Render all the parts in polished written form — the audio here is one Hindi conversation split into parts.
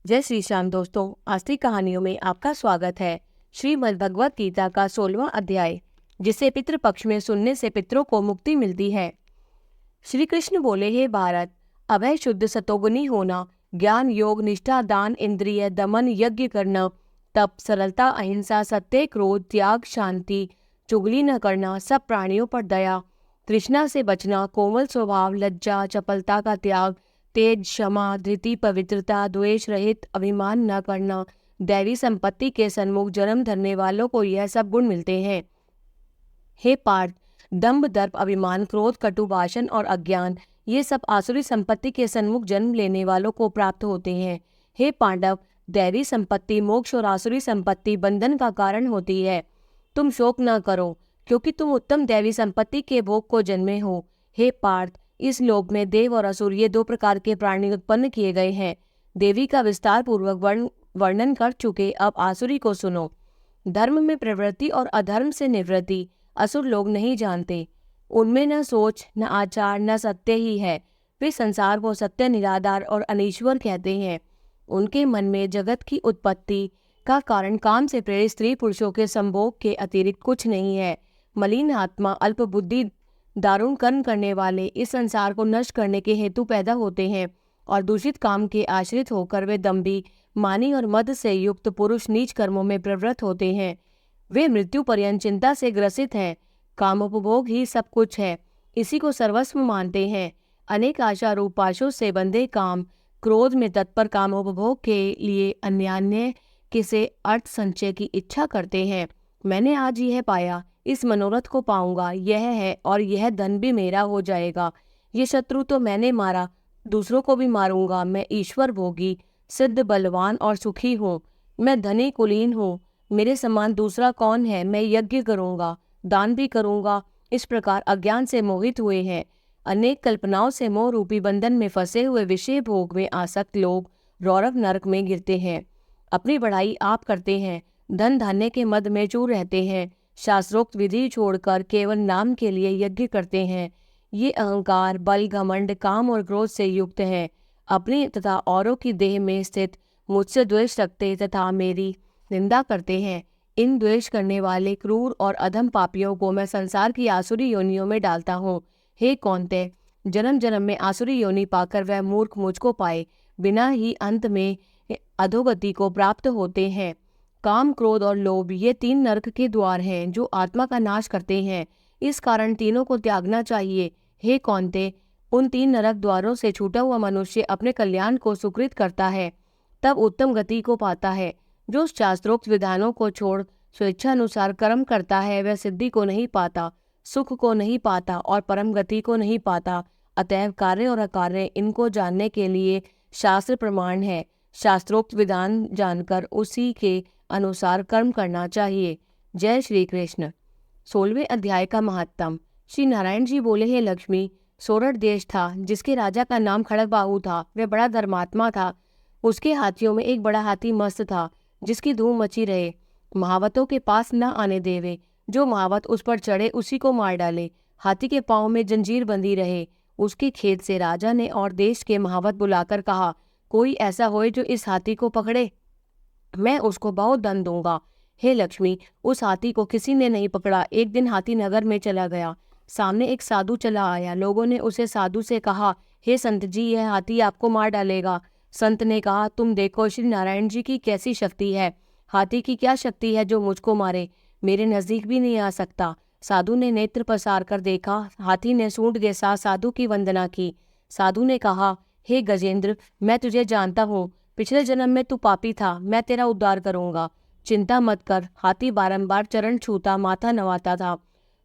जय श्री श्याम दोस्तों, आस्तिक कहानियों में आपका स्वागत है। श्रीमद् भगवत गीता का 16वां अध्याय, जिसे पितृपक्ष में सुनने से पितरों को मुक्ति मिलती है। श्री कृष्ण बोले, हे भारत, अभय शुद्ध सतोगुनी होना, ज्ञान योग निष्ठा दान इंद्रिय दमन यज्ञ करना, तप सरलता अहिंसा सत्य क्रोध त्याग शांति चुगली न करना, सब प्राणियों पर दया, तृष्णा से बचना, कोमल स्वभाव लज्जा चपलता का त्याग, तेज क्षमा धृति पवित्रता द्वेष रहित अभिमान न करना, दैवी संपत्ति के सन्मुख जन्म धरने वालों को यह सब गुण मिलते हैं। हे पार्थ, दंभ दर्प अभिमान क्रोध कटु भाषण और अज्ञान, ये सब आसुरी संपत्ति के सन्मुख जन्म लेने वालों को प्राप्त होते हैं। हे पांडव, दैवी संपत्ति मोक्ष और आसुरी संपत्ति बंधन का कारण होती है। तुम शोक न करो, क्योंकि तुम उत्तम दैवी संपत्ति के भोग को जन्मे हो। हे पार्थ, इस लोक में देव और असुर ये दो प्रकार के प्राणी उत्पन्न किए गए हैं। देवी का विस्तार पूर्वक वर्णन कर चुके, अब आसुरी को सुनो। धर्म में प्रवृत्ति और अधर्म से निवृत्ति असुर लोग नहीं जानते। उनमें न सोच न आचार न सत्य ही है। वे संसार को सत्य निराधार और अनीश्वर कहते हैं। उनके मन में जगत की उत्पत्ति का कारण काम से प्रेरित स्त्री पुरुषों के संभोग के अतिरिक्त कुछ नहीं है। मलिन आत्मा अल्प बुद्धि दारुण कर्म करने वाले इस संसार को नष्ट करने के हेतु पैदा होते हैं, और दूषित काम के आश्रित होकर वे दंभी मानी और मद से युक्त पुरुष नीच कर्मों में प्रवृत्त होते हैं। वे मृत्यु पर्यंत चिंता से ग्रसित हैं। कामोपभोग ही सब कुछ है, इसी को सर्वस्व मानते हैं। अनेक आशा रूप पाशों से बंधे काम क्रोध में तत्पर कामोपभोग के लिए अन्यान्य किसे अर्थ संचय की इच्छा करते हैं। मैंने आज यह पाया, इस मनोरथ को पाऊंगा, यह है और यह धन भी मेरा हो जाएगा। ये शत्रु तो मैंने मारा, दूसरों को भी मारूंगा। मैं ईश्वर भोगी सिद्ध बलवान और सुखी हूँ। मैं धनी कुलीन हूँ, मेरे समान दूसरा कौन है। मैं यज्ञ करूंगा, दान भी करूंगा। इस प्रकार अज्ञान से मोहित हुए हैं। अनेक कल्पनाओं से मोह रूपी बंधन में फंसे हुए विषय भोग में आसक्त लोग रौरव नरक में गिरते हैं। अपनी बढ़ाई आप करते हैं, धन धान्य के मद में चूर रहते हैं, शास्त्रोक्त विधि छोड़कर केवल नाम के लिए यज्ञ करते हैं। ये अहंकार बल घमंड काम और क्रोध से युक्त हैं। अपनी तथा औरों की देह में स्थित मुझसे द्वेष रखते तथा मेरी निंदा करते हैं। इन द्वेष करने वाले क्रूर और अधम पापियों को मैं संसार की आसुरी योनियों में डालता हूँ। हे कौन्तेय, जन्म जन्म में आसुरी योनि पाकर वह मूर्ख मुझको पाए बिना ही अंत में अधोगति को प्राप्त होते हैं। काम क्रोध और लोभ ये तीन नरक के द्वार हैं जो आत्मा का नाश करते हैं। इस कारण तीनों को त्यागना चाहिए। हे कौन्तेय, उन तीन नरक द्वारों से छूटा हुआ मनुष्य अपने कल्याण को सुकृत करता है, तब उत्तम गति को पाता है। जो शास्त्रोक्त विधानों को छोड़ स्वेच्छानुसार कर्म करता है, वह सिद्धि को नहीं पाता, सुख को नहीं पाता और परम गति को नहीं पाता। अतएव कार्य और अकार्य इनको जानने के लिए शास्त्र प्रमाण है। शास्त्रोक्त विधान जानकर उसी के अनुसार कर्म करना चाहिए। जय श्री कृष्ण। 16वें अध्याय का महात्म। श्री नारायण जी बोले, हे लक्ष्मी, सोरठ देश था जिसके राजा का नाम खड़गबाहु था। वह बड़ा धर्मात्मा था। उसके हाथियों में एक बड़ा हाथी मस्त था, जिसकी धूम मची रहे, महावतों के पास न आने देवे। जो महावत उस पर चढ़े उसी को मार डाले। हाथी के पांव में जंजीर बंधी रहे। उसके खेत से राजा ने और देश के महावत बुलाकर कहा, कोई ऐसा होए जो इस हाथी को पकड़े, मैं उसको बहुत धन दूंगा। हे लक्ष्मी, उस हाथी को किसी ने नहीं पकड़ा। एक दिन हाथी नगर में चला गया। सामने एक साधु चला आया। लोगों ने उसे साधु से कहा, हे संत जी, यह हाथी आपको मार डालेगा। संत ने कहा, तुम देखो श्री नारायण जी की कैसी शक्ति है। हाथी की क्या शक्ति है जो मुझको मारे, मेरे नजदीक भी नहीं आ सकता। साधु ने नेत्र पसार कर देखा। हाथी ने सूंड के साथ साधु की वंदना की। साधु ने कहा, हे गजेंद्र, मैं तुझे जानता हूँ। पिछले जन्म में तू पापी था, मैं तेरा उद्धार करूंगा। चिंता मत कर। हाथी बारंबार चरण छूता माथा नवाता था।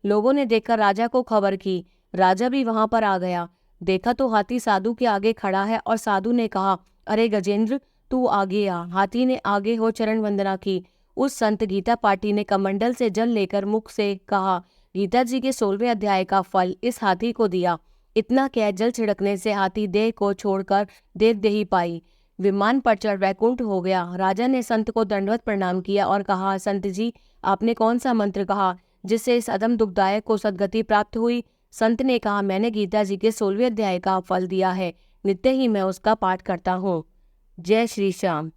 लोगों ने देखकर राजा को खबर की। राजा भी वहां पर आ गया। देखा तो हाथी साधु के आगे खड़ा है, और साधु ने कहा, अरे गजेंद्र, तू आगे आ। हाथी ने आगे हो चरण वंदना की। उस संत गीता पाटी ने कमंडल से जल लेकर मुख से कहा, गीता जी के 16वें अध्याय का फल इस हाथी को दिया। इतना कह जल छिड़कने से हाथी देह को छोड़कर देही पाई, विमान पर चढ़ वैकुंठ हो गया। राजा ने संत को दंडवत प्रणाम किया और कहा, संत जी, आपने कौन सा मंत्र कहा जिससे इस अदम दुखदायक को सदगति प्राप्त हुई? संत ने कहा, मैंने गीता जी के 16वें अध्याय का फल दिया है, नित्य ही मैं उसका पाठ करता हूँ। जय श्री श्याम।